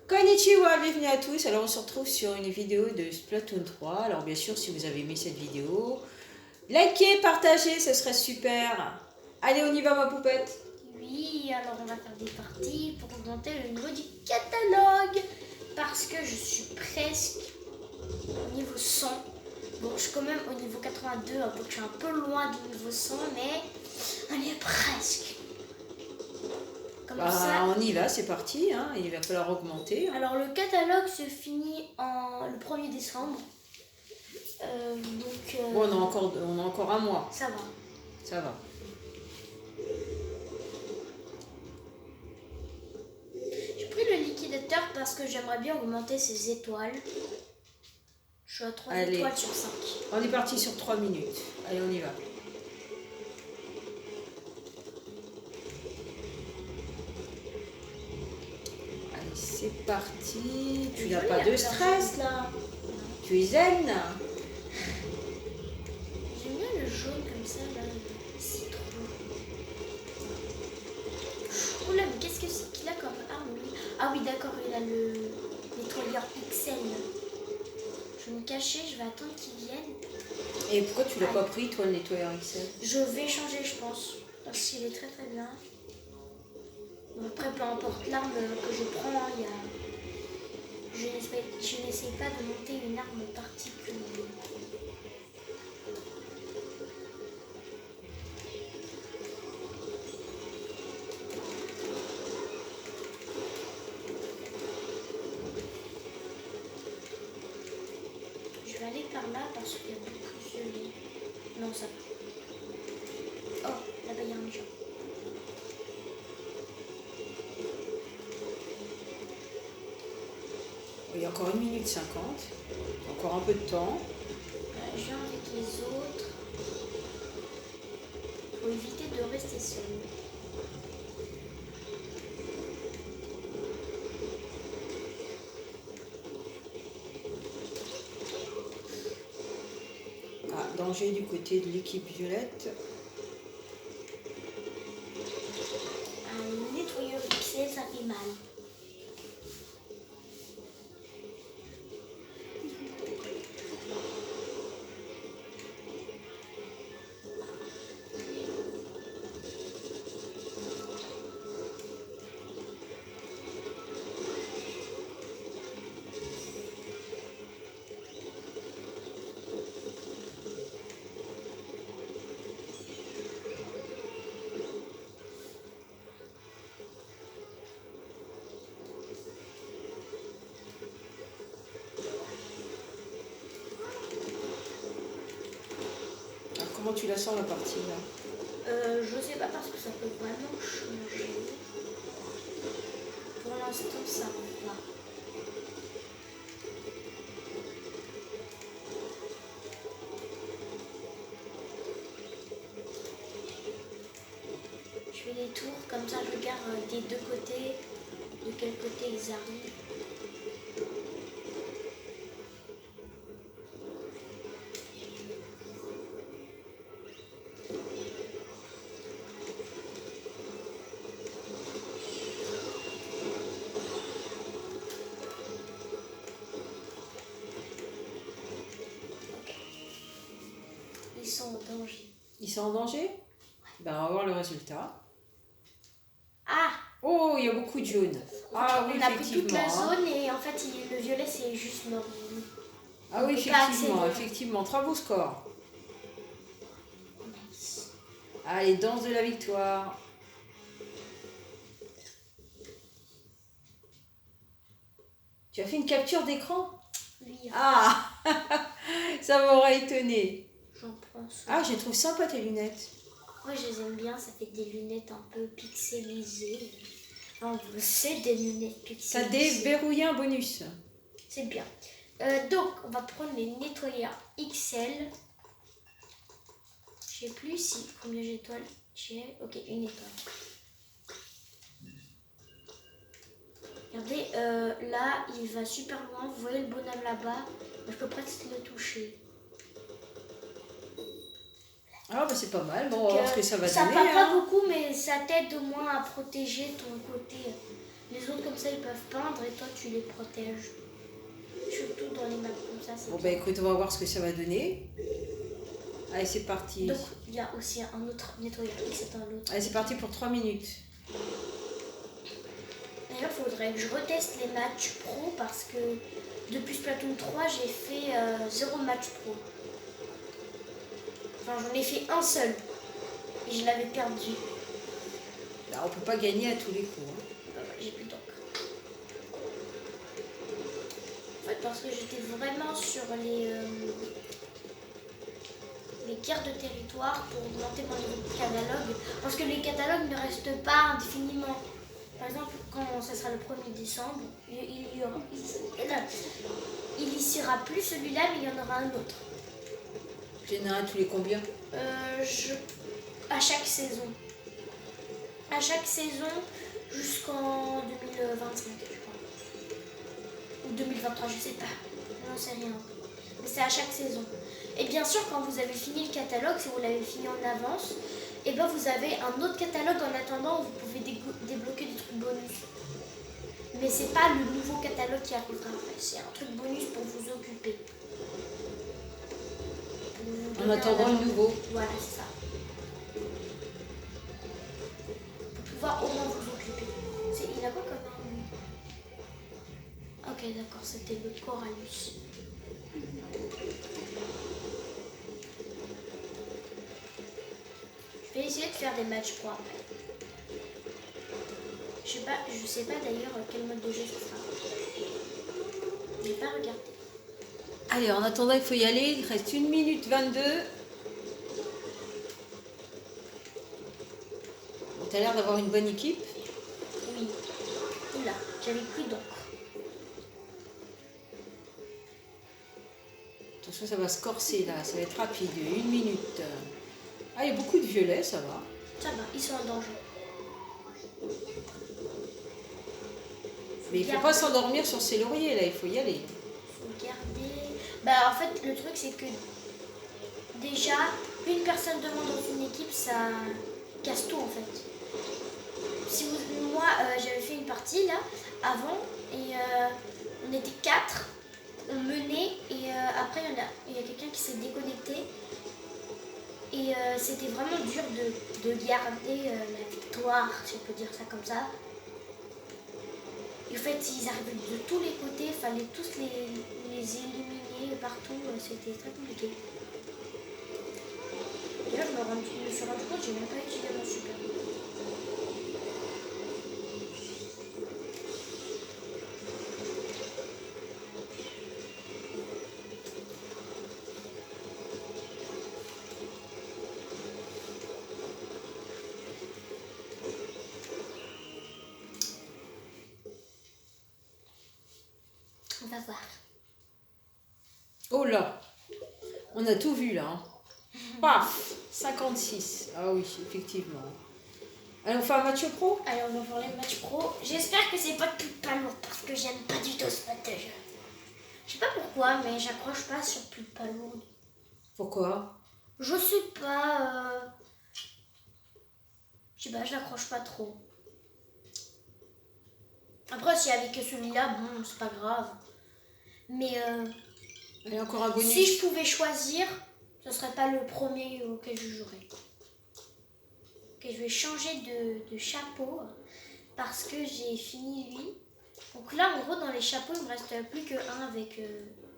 Konnichiwa, bienvenue à tous. Alors on se retrouve sur une vidéo de Splatoon 3. Alors bien sûr, si vous avez aimé cette vidéo, likez, partagez, ce serait super. Allez, on y va ma poupette. Oui, alors on va faire des parties pour augmenter le niveau du catalogue. Parce que je suis presque au niveau 100. Bon, je suis quand même au niveau 82, donc je suis un peu loin du niveau 100, mais on est presque. Comme ça. On y va, c'est parti. Hein. Il va falloir augmenter. Hein. Alors le catalogue se finit le 1er décembre. Bon, on a encore un mois. Ça va. Ça va. J'ai pris le liquidateur parce que j'aimerais bien augmenter ses étoiles. Je suis à 3 étoiles sur 5. On est parti sur 3 minutes. Allez, on y va. Allez, c'est parti. Tu n'as pas de stress là. Tu es zen. J'aime bien le jaune comme ça là. C'est trop. Oh là, mais qu'est-ce que c'est qu'il a comme arme lui? Ah oui, d'accord, il a le nettoyeur XL. Je vais me cacher, je vais attendre qu'il vienne. Et pourquoi tu l'as pas pris, toi, le nettoyeur XL? Je vais changer, je pense. Parce qu'il est très très bien. Bon, après, peu importe l'arme que je prends, je n'essaie pas de monter une arme particulière. Je vais aller par là parce qu'il y a beaucoup de gelée. Non, ça va. Oh, là-bas il y a un méchant. Il y a encore 1 minute 50. Encore un peu de temps. Je viens avec les autres. Il faut éviter de rester seul. Danger du côté de l'équipe violette. Un nettoyeur XL, ça fait mal. Comment tu la sens la partie là? Je sais pas parce que ça peut vraiment changer. Pour l'instant, ça va. Je fais des tours, comme ça je regarde des deux côtés, de quel côté ils arrivent. Ils sont en danger. Ils sont en danger? Ben, on va voir le résultat. Ah! Oh, il y a beaucoup de jaune. Ah oui, on a pris toute la effectivement. zone et en fait le violet c'est juste mort. Ah oui, effectivement. Très beau score. Nice. Allez, danse de la victoire. Tu as fait une capture d'écran? Oui, Ah, ça m'aurait étonné. j'en prends ça. Ah, je les trouve sympa tes lunettes. Moi je les aime bien, ça fait des lunettes un peu pixelisées. Enfin, c'est des lunettes pixelisées. Ça déverrouille un bonus. C'est bien. Donc, on va prendre les nettoyeurs XL. Je sais plus si combien d'étoiles j'ai. Ok, une étoile. Regardez, là, il va super loin. Vous voyez le bonhomme là-bas? Je peux presque le toucher. Ah bah c'est pas mal, bon on va voir ce que ça va ça donner. Ça part pas beaucoup, mais ça t'aide au moins à protéger ton côté. Les autres comme ça ils peuvent peindre et toi tu les protèges. Surtout dans les maps comme ça. Bon bah écoute, on va voir ce que ça va donner. Allez, c'est parti. Donc il y a aussi un autre nettoyeur qui c'est un autre. Allez, c'est parti pour 3 minutes. D'ailleurs, il faudrait que je reteste les matchs pro parce que depuis Splatoon 3, j'ai fait 0 match pro. Enfin, j'en ai fait un seul et je l'avais perdu. Là, on peut pas gagner à tous les coups. Hein. Bah ouais, j'ai plus d'encre. En fait, parce que j'étais vraiment sur les guerres de territoire pour augmenter mon niveau de catalogue. Parce que les catalogues ne restent pas indéfiniment. Par exemple, quand ce sera le 1er décembre, il y sera plus celui-là, mais il y en aura un autre. Il y en a un tous les combien? À chaque saison. À chaque saison jusqu'en 2025, je crois. Ou 2023, je sais pas. Je n'en sais rien. Mais c'est à chaque saison. Et bien sûr, quand vous avez fini le catalogue, si vous l'avez fini en avance, et ben vous avez un autre catalogue en attendant où vous pouvez débloquer des trucs bonus. Mais c'est pas le nouveau catalogue qui arrivera après, c'est un truc bonus pour vous occuper. En attendant le nouveau. Voilà, c'est ça. Pour pouvoir au moins vous occuper. Il a quoi comme arme? Ok, d'accord, c'était le Corallus. Je vais essayer de faire des matchs pro après. Je sais pas d'ailleurs quel mode de jeu ce sera. J'ai pas regardé. Allez, en attendant, il faut y aller. Il reste 1 minute 22. Tu as l'air d'avoir une bonne équipe. Oui. Oula, j'avais plus d'encre. Attention, ça va se corser là. Ça va être rapide. 1 minute. Ah, il y a beaucoup de violets, ça va. Ça va, ils sont en danger. Mais il ne faut pas s'endormir sur ses lauriers, là, il faut y aller. Faut garder... Bah en fait, le truc c'est que déjà, une personne de moins dans une équipe, ça casse tout en fait. Moi, j'avais fait une partie là, avant, et on était 4, on menait, et après il y a quelqu'un qui s'est déconnecté. Et c'était vraiment dur de garder la victoire, si on peut dire ça comme ça. Et en fait, ils arrivaient de tous les côtés, il fallait tous les éliminer partout, c'était très compliqué. D'ailleurs, je me suis rendu compte que j'ai même pas utilisé mon super. On va voir. Oh là, on a tout vu là. Hein. Paf, 56. Ah oui, effectivement. Allez, on fait un match pro? Allez, on va voir les matchs pro. J'espère que c'est pas de plus pas lourd parce que j'aime pas du tout ce mode de jeu. Je sais pas pourquoi, mais j'accroche pas sur plus pas lourd. Pourquoi? Je sais pas. Je sais pas, je l'accroche pas trop. Après, s'il y avait que celui-là, bon, c'est pas grave. Mais Allez, encore un bonus. si je pouvais choisir, ce serait pas le premier auquel je jouerais. Ok, je vais changer de chapeau parce que j'ai fini lui. Donc là, en gros, dans les chapeaux, il me reste plus qu'un avec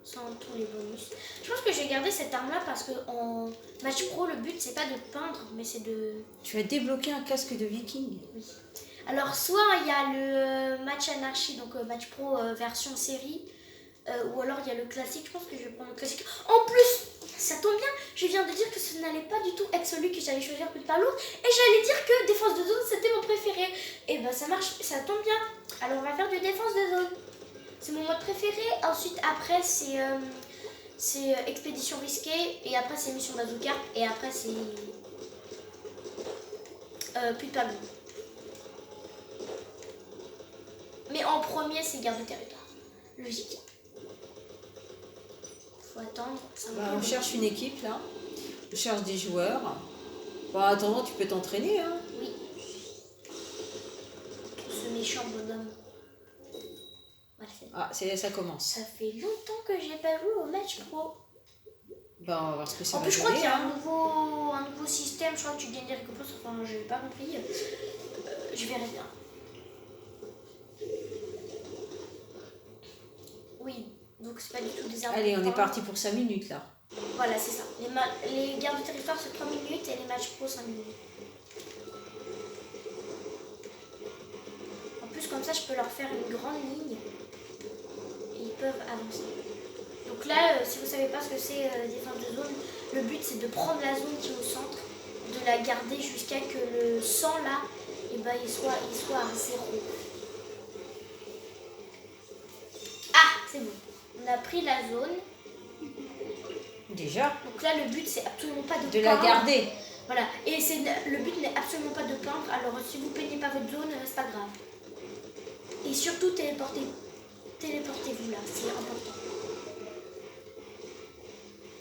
sans tous les bonus. Je pense que je vais garder cette arme-là parce que en match pro, le but, c'est pas de peindre, mais c'est de... Tu as débloqué un casque de viking. Oui. Alors, soit il y a le match anarchie, donc match pro version série, ou alors il y a le classique. Je pense que je vais prendre le classique. En plus, ça tombe bien, je viens de dire que ce n'allait pas du tout être celui que j'allais choisir plus de pas lourd, et j'allais dire que défense de zone c'était mon préféré. Et ben ça marche, ça tombe bien. Alors on va faire du défense de zone. C'est mon mode préféré. Ensuite après c'est expédition risquée, et après c'est mission bazooka, et après c'est plus de pas lourd. Mais en premier c'est garde de territoire. Logique. Faut attendre. On cherche une équipe là. On cherche des joueurs. Bon, en attendant, tu peux t'entraîner. Hein. Oui. Ce méchant bonhomme. Ah, ça commence. Ça fait longtemps que j'ai pas joué au match pro. Ben, on va voir ce que ça En va plus, je crois donner, qu'il y a hein. un nouveau système. Je crois que tu gagnes des récompenses. Enfin, je n'ai pas compris. Je verrai bien. Oui, donc c'est pas du tout des armes. Allez, on est parti pour 5 minutes là. Voilà, c'est ça. Les guerres de territoire, c'est 3 minutes et les matchs pro, 5 minutes. En plus, comme ça, je peux leur faire une grande ligne et ils peuvent avancer. Donc là, si vous savez pas ce que c'est défense de zone, le but c'est de prendre la zone qui est au centre, de la garder jusqu'à que le sang là, et ben, il soit à 0. Ah, c'est bon. On a pris la zone. Déjà, Donc là, le but c'est absolument pas de de la peindre. garder. Voilà. Et le but n'est absolument pas de peindre. Alors si vous peignez pas votre zone, c'est pas grave. Et surtout téléportez-vous là, c'est important.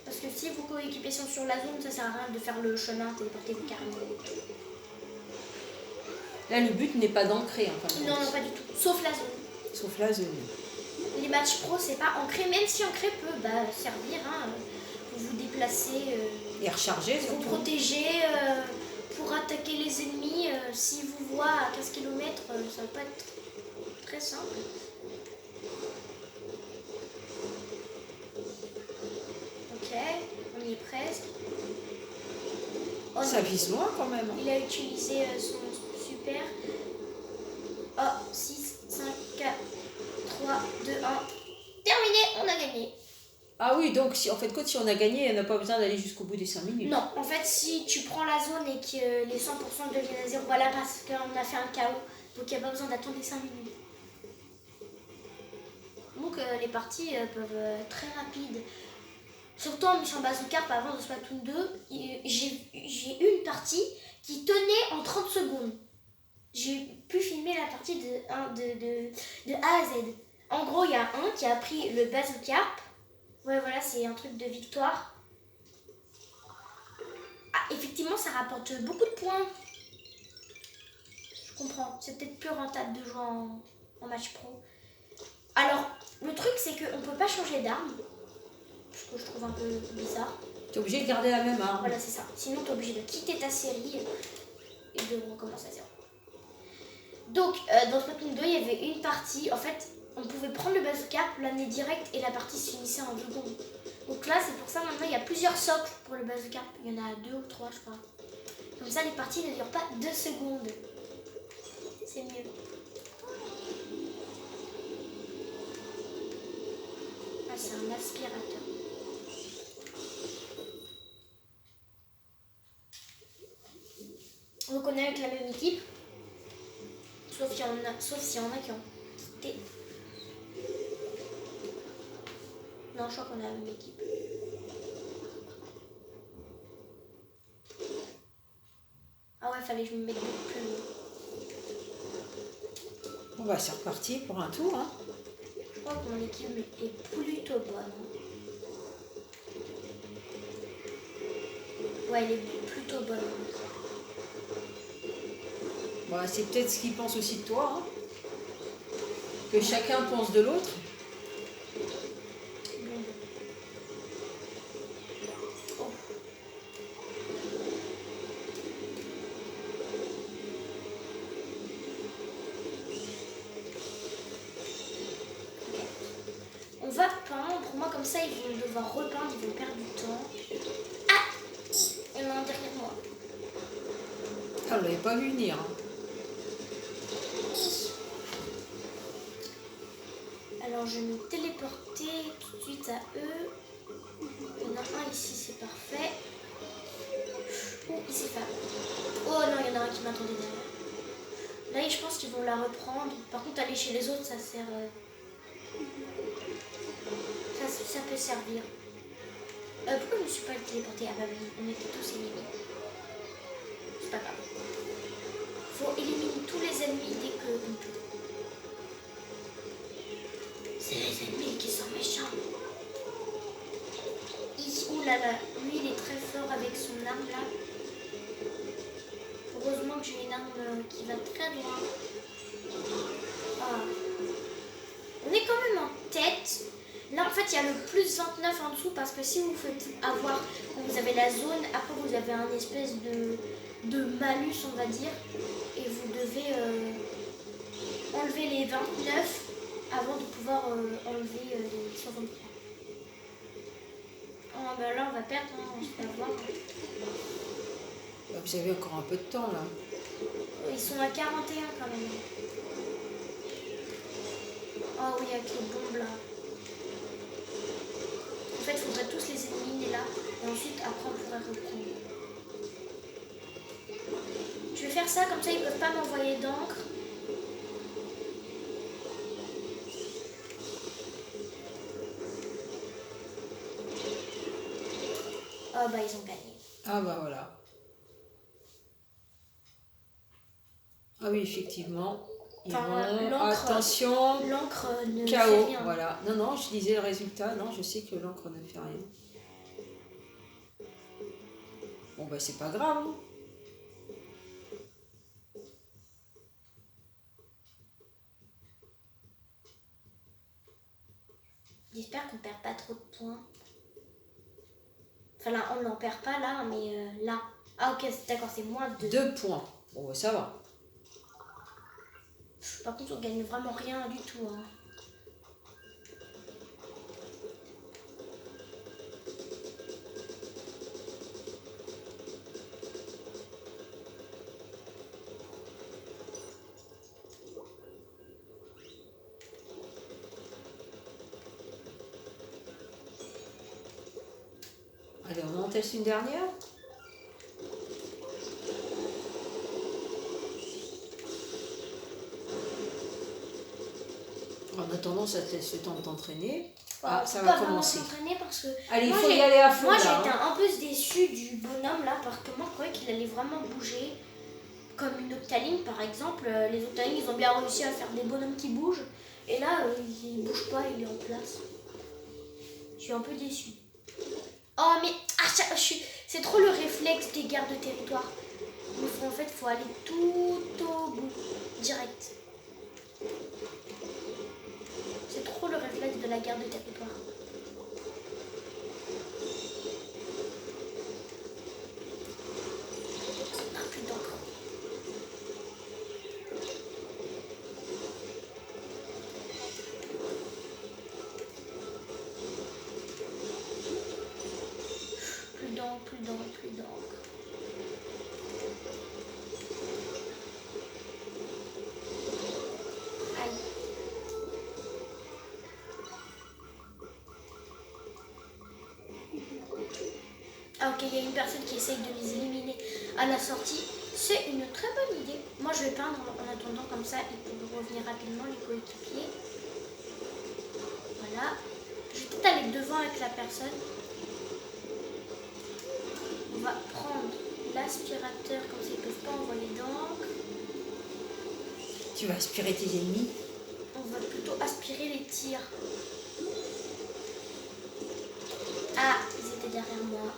Parce que si vos coéquipiers sont sur la zone, ça sert à rien de faire le chemin, téléportez-vous carrément. Là, le but n'est pas d'ancrer, en fin de Non, compte. non, pas du tout. Sauf la zone. Sauf la zone. Les matchs pro, c'est pas ancré, même si ancré peut servir pour vous déplacer, Et recharger, pour vous surtout. protéger, pour attaquer les ennemis. S'ils vous voient à 15 km, ça va pas être très simple. Ok, on y est presque. Oh, Ça vise loin quand même. il a utilisé son super. Oh, 6, 5, 4, 3, 2, 1. Terminé, on a gagné. Ah oui, donc si, en fait, si on a gagné, on n'a pas besoin d'aller jusqu'au bout des 5 minutes. Non, en fait, si tu prends la zone et que les 100% deviennent à 0, voilà, parce qu'on a fait un chaos. Donc il n'y a pas besoin d'attendre les 5 minutes. Donc les parties peuvent être très rapides. Surtout en mission Bazooka, avant de Splatoon 2, j'ai eu une partie qui tenait en 30 secondes. J'ai pu filmer la partie de A à Z. En gros, il y a un qui a pris le Bazooka. Ouais, voilà, c'est un truc de victoire. Ah, effectivement, ça rapporte beaucoup de points. Je comprends. C'est peut-être plus rentable de jouer en match pro. Alors, le truc, c'est qu'on ne peut pas changer d'arme. Ce que je trouve un peu bizarre. T'es obligé de garder la même arme. Voilà, c'est ça. Sinon, tu es obligé de quitter ta série et de recommencer à 0. Donc, dans Splatoon 2, il y avait une partie. En fait, on pouvait prendre le bazooka, l'amener direct et la partie se finissait en 2 secondes. Donc là, c'est pour ça maintenant, il y a plusieurs socles pour le bazooka. Il y en a 2 ou 3, je crois. Comme ça, les parties ne durent pas 2 secondes. C'est mieux. Ah, c'est un aspirateur. Donc on est avec la même équipe. Sauf s'il y en a qui ont quitté. Non, je crois qu'on a la même équipe. Ah ouais, fallait que je me mette beaucoup plus loin. Bon bah c'est reparti pour un tour. Hein. Je crois que mon équipe est plutôt bonne. Ouais, elle est plutôt bonne. Bah, c'est peut-être ce qu'ils pensent aussi de toi. Hein. Que chacun pense de l'autre. On va peindre. Moi, comme ça, ils vont devoir repeindre. Ils vont perdre du temps. Ah, il y en a un derrière moi. Ah, on l'avait pas vu venir. Hein. Alors je vais me téléporter tout de suite à eux. Il y en a un ici, c'est parfait. Oh, il s'est fait. Oh non, il y en a un qui m'attendait derrière. Là, je pense qu'ils vont la reprendre. Par contre, aller chez les autres, ça sert. Ça peut servir. Pourquoi je ne me suis pas téléportée? Ah bah oui, on était tous éliminés. C'est pas grave. Faut éliminer tous les ennemis dès que on peut. C'est les ennemis qui sont méchants. Ouh là là, lui il est très fort avec son arme là. Heureusement que j'ai une arme qui va très loin. Ah. On est quand même en il y a le plus 29 en dessous parce que si vous faites avoir, quand vous avez la zone, après vous avez un espèce de malus, on va dire, et vous devez enlever les 29 avant de pouvoir enlever les 63. Oh, bah là, on va perdre, hein, on se fait avoir. Vous avez encore un peu de temps là. Ils sont à 41 quand même. Oh oui, avec les bombes là. En fait, il faudrait tous les éliminer là. Et ensuite, après, on pourrait reprendre. Je vais faire ça, comme ça, ils peuvent pas m'envoyer d'encre. Oh bah, ils ont gagné. Ah bah voilà. Ah oui, effectivement. Ils vont... Attention, l'encre ne KO, fait rien. voilà. Non, non, je disais le résultat. Non, je sais que l'encre ne fait rien. Bon, bah c'est pas grave. Hein. J'espère qu'on perd pas trop de points. Enfin là, on n'en perd pas là, mais là. Ah ok, d'accord, c'est moins 2. 2 points. Bon, bah, ça va. Par contre, on gagne vraiment rien du tout. Hein. Allez, on en teste une dernière. En attendant, ça te laisse le temps de t'entraîner. Ah, ça va commencer. Parce que allez, il faut y aller à fond. Moi, là, j'étais un peu déçue du bonhomme là, parce que moi, je croyais qu'il allait vraiment bouger. Comme une Octaline, par exemple. Les Octalines, ils ont bien réussi à faire des bonhommes qui bougent. Et là, il ne bouge pas, il est en place. Je suis un peu déçue. Oh, mais c'est trop le réflexe des gardes de territoire. En fait, il faut aller tout au bout, direct. C'est trop le réflexe de la garde de territoire. Ah, plus d'encre. Plus d'encre. Aïe. Ah ok, il y a une personne qui essaye de les éliminer à la sortie. C'est une très bonne idée. Moi je vais peindre en attendant, comme ça ils peuvent revenir rapidement les coéquipiers. Voilà. Je vais peut-être aller devant avec la personne. On va prendre l'aspirateur, comme ça ils ne peuvent pas envoyer d'encre. Tu vas aspirer tes ennemis. On va plutôt aspirer les tirs. Ah, ils étaient derrière moi.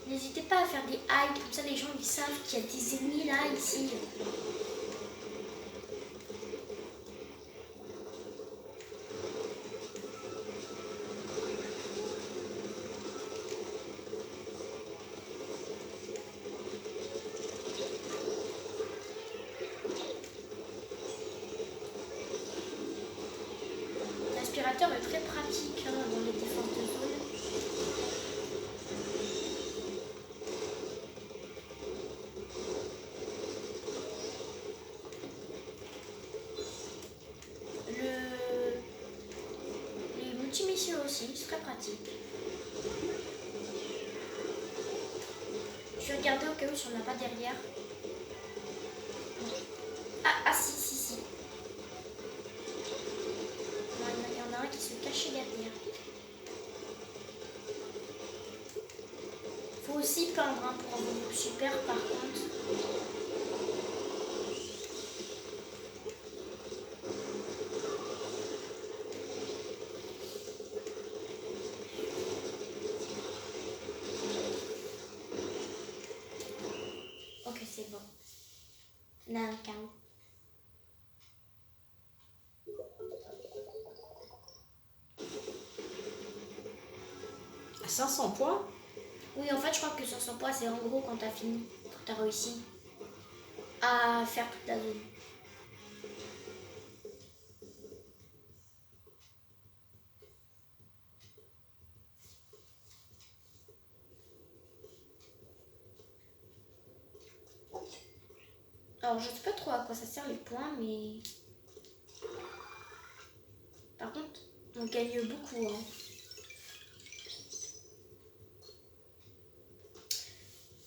N'hésitez pas à faire des hype, comme ça les gens ils savent qu'il y a des ennemis là, ici. L'aspirateur est très pratique hein, dans les défenses de zone. Les multimissiles aussi, c'est très pratique. Je vais regarder au cas où si on n'a pas derrière. Ah si. Non, il y en a un qui se cachait derrière. Faut aussi peindre hein, pour avoir une super par contre. Ok, c'est bon. On a un chaos. 500 points. Oui, en fait, je crois que 500 points, c'est en gros quand t'as fini, quand t'as réussi à faire toute la zone. Alors, je sais pas trop à quoi ça sert les points, mais... Par contre, on gagne beaucoup, hein.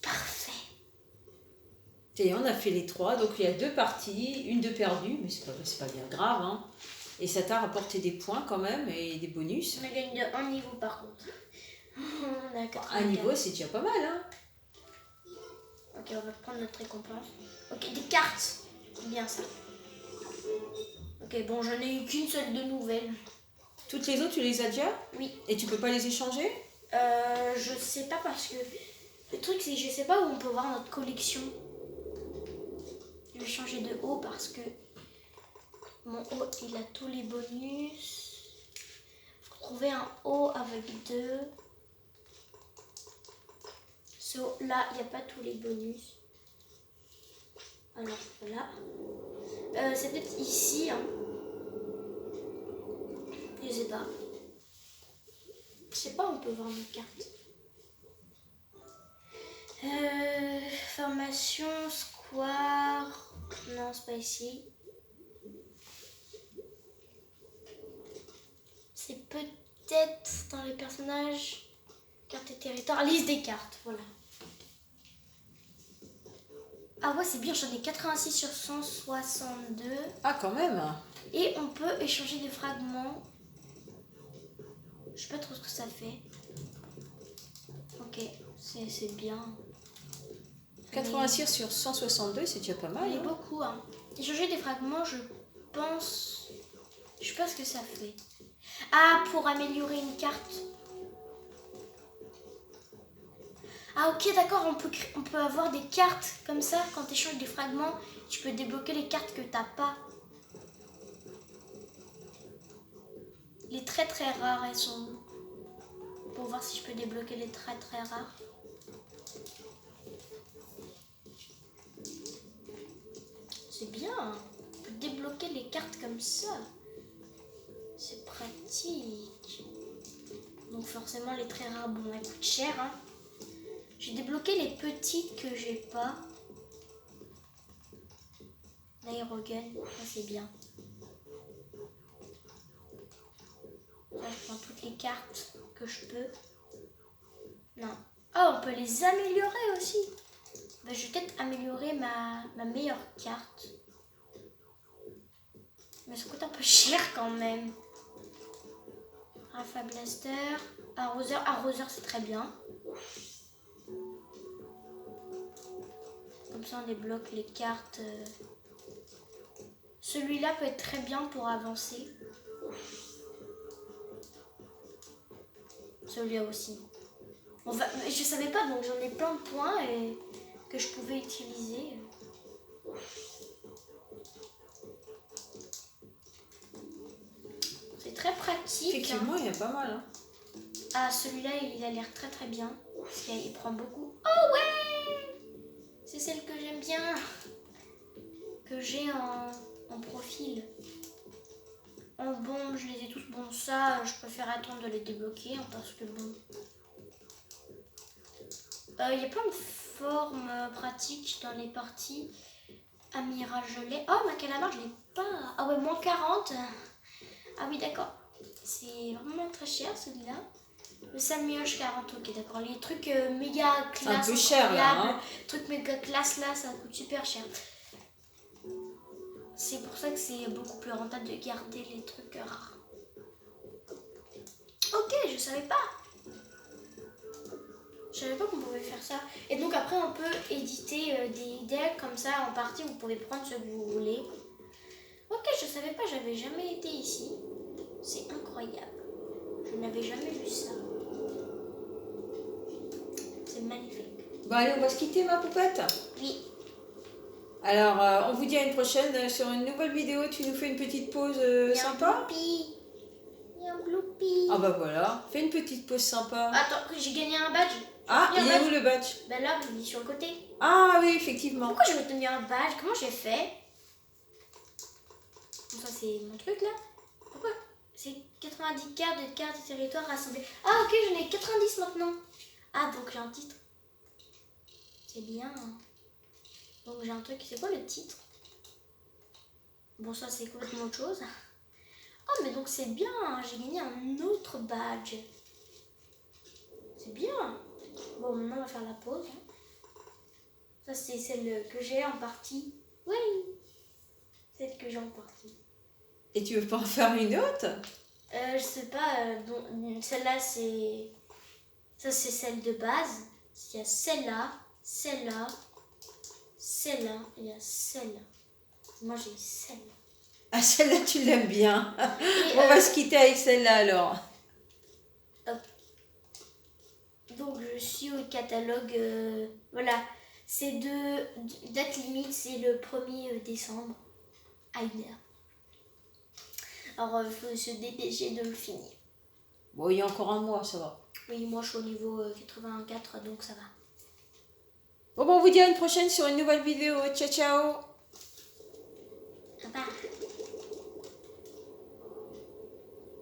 Parfait. Et on a fait les 3, donc il y a 2 parties, une de perdue, mais c'est pas bien grave, hein. Et ça t'a rapporté des points quand même, et des bonus. On a gagné de 1 niveau par contre. On a 84. Un niveau, c'est déjà pas mal, hein. Ok, on va prendre notre récompense. Ok, des cartes. C'est bien ça. Ok, bon, j'en ai eu qu'une seule de nouvelles. Toutes les autres, tu les as déjà? Oui. Et tu peux pas les échanger? Je sais pas parce que... Le truc, c'est que je sais pas où on peut voir notre collection. Je vais changer de haut parce que... Mon haut, il a tous les bonus. Faut trouver un haut avec 2. Ce haut-là, il n'y a pas tous les bonus. Alors, voilà. C'est peut-être ici, hein. Je sais pas. Je sais pas où on peut voir nos cartes. Formation, square. Non, c'est pas ici. C'est peut-être dans les personnages. Carte et territoire. Liste des cartes, voilà. Ah ouais, c'est bien, j'en ai 86 sur 162. Ah, quand même. Et on peut échanger des fragments. Je sais pas trop ce que ça fait. Ok, c'est bien. 86 sur 162, c'est déjà pas mal. Il y a Hein. beaucoup, hein. Échanger des fragments, je pense... Je sais pas ce que ça fait. Ah, pour améliorer une carte. Ah ok, d'accord, on peut avoir des cartes comme ça. Quand tu échanges des fragments, tu peux débloquer les cartes que t'as pas. Les très très rares, elles sont où? Pour voir si je peux débloquer les très très rares. C'est bien, on peut débloquer les cartes comme ça. C'est pratique. Donc forcément les très rares, bon, elles coûtent cher, hein. J'ai débloqué les petites que j'ai pas. L'aérogun, ça c'est bien. Là je prends toutes les cartes que je peux. Non. Ah, on peut les améliorer aussi. Ben, je vais peut-être améliorer ma meilleure carte. Mais ça coûte un peu cher quand même. Alpha Blaster. Arroseur. Arroseur, c'est très bien. Comme ça, on débloque les cartes. Celui-là peut être très bien pour avancer. Celui-là aussi. Je savais pas, donc j'en ai plein de points et que je pouvais utiliser. C'est très pratique. Effectivement, il y a pas mal. Hein. Ah, celui-là, il a l'air très très bien. Parce qu'il prend beaucoup. Oh ouais! C'est celle que j'aime bien. Que j'ai en profil. En bombe, je les ai tous. Bon, ça, je préfère attendre de les débloquer. Hein, parce que bon. Il y a plein de formes pratiques dans les parties. Amiral gelé. Oh, ma calamar, je l'ai pas. Ah ouais, moins 40. Ah oui, d'accord. C'est vraiment très cher celui-là. Le Salmioche 40, ok, d'accord. Les trucs méga classe. Un peu cher là. Hein. Trucs méga classe là, ça coûte super cher. C'est pour ça que c'est beaucoup plus rentable de garder les trucs rares. Ok, je savais pas. Je savais pas qu'on pouvait faire ça. Et donc après, on peut éditer des decks comme ça en partie. Vous pouvez prendre ce que vous voulez. Ok, je savais pas, j'avais jamais été ici. C'est incroyable. Je n'avais jamais vu ça. C'est magnifique. Bon, allez, on va se quitter, ma poupette. Oui. Alors, on vous dit à une prochaine sur une nouvelle vidéo. Tu nous fais une petite pause sympa. Youpi. gagné un Bloopy. Ah bah voilà, fais une petite pause sympa. Attends, j'ai gagné un badge. Ah, J'ai il gagné un est où badge. le badge? Ben là, il est sur le côté. Ah oui, effectivement. Pourquoi j'ai obtenu un badge? Comment j'ai fait? Bon, ça c'est mon truc là. Pourquoi? C'est 90 cartes de territoire rassemblées. Ah ok, j'en ai 90 maintenant. Ah donc j'ai un titre. C'est bien. Donc j'ai un truc, c'est quoi le titre? Bon ça c'est complètement autre chose. Oh mais donc c'est bien, j'ai gagné un autre badge. C'est bien. Bon maintenant on va faire la pause. Ça c'est celle que j'ai en partie. Oui. Celle que j'ai en partie. Et tu veux pas en faire une autre? Je sais pas, celle-là c'est... Ça c'est celle de base. Il y a celle-là, celle-là, celle-là, et il y a celle-là. Moi j'ai celle-là. Ah, celle-là, tu l'aimes bien. Et, On va se quitter avec celle-là alors. donc je suis au catalogue, voilà. C'est date limite, c'est le 1er décembre à 1h. Alors il faut se dépêcher de le finir. Bon, il y a encore un mois, ça va. Oui, moi je suis au niveau 84, donc ça va. Bon, on vous dit à une prochaine sur une nouvelle vidéo. Ciao, ciao.